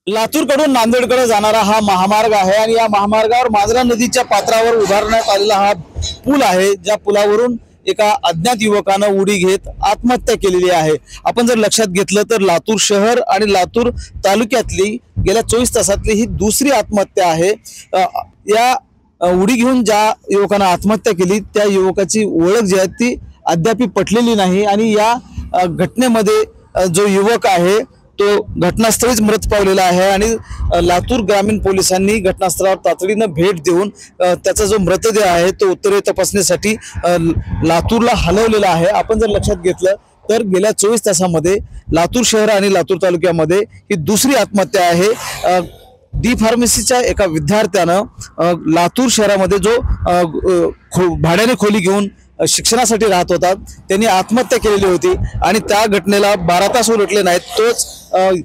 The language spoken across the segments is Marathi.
लातूरकडून नांदेडकडे जाणारा हा महामार्ग आहे आणि या महामार्गावर मांजरा नदीच्या पात्रावर उभारण्यात आलेला हा पूल आहे, ज्या पुलावरून एका अज्ञात युवकानं उडी घेत आत्महत्या केलेली आहे। आपण जर लक्षात घेतलं तर लातूर शहर आणि लातूर तालुक्यातली गेल्या 24 तासातली ही दुसरी आत्महत्या आहे। या उडी घेऊन ज्या युवकानं आत्महत्या केली त्या युवकाची ओळख जी आहे ती अद्याप पटलेली नाही आणि या घटनेमध्ये जो युवक आहे तो घटनास्थळीच मृत पावलेला आहे आणि लातूर ग्रामीण पोलिसांनी घटनास्थळावर तातडीनं भेट देऊन त्याचा जो मृतदेह आहे तो उत्तरीय तपासणीसाठी लातूरला हलवलेला आहे। आपण जर लक्षात घेतलं तर गेल्या 24 तासामध्ये लातूर शहर आणि लातूर तालुक्यामध्ये ही दुसरी आत्महत्या आहे। डी फार्मसीच्या एका विद्यार्थ्यानं लातूर शहरामध्ये जो भाड्याने खोली घेऊन शिक्षणासाठी राहत होता त्यांनी आत्महत्या केलेली होती आणि त्या घटनेला 12 तास उलटले नाहीत तोच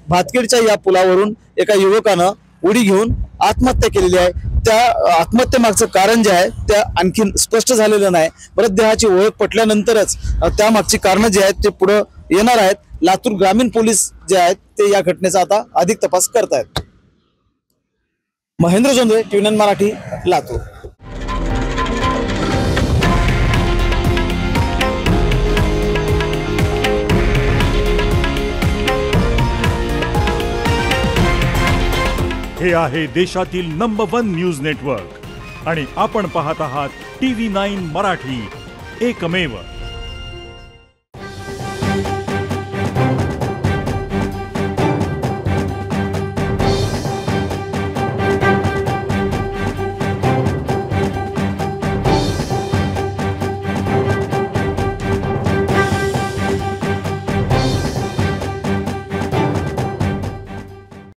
भातखेडच्या या पुलावरून एका युवकानं उडी घेऊन आत्महत्या केलेली आहे। त्या आत्महत्येमागचं कारण जे आहे ते आणखीन स्पष्ट झालेलं नाही। मृतदेहाची ओळख पटल्यानंतरच त्यामागची कारणं जी आहेत ते पुढे येणार आहेत। लातूर ग्रामीण पोलीस जे आहेत ते या घटनेचा आता अधिक तपास करत आहेत। महेंद्र जोंधळे, TVNN मराठी, लातूर। हे आहे देशातील नंबर 1 न्यूज नेटवर्क आणि आपण पाहत आहात TV9 मराठी, एकमेव।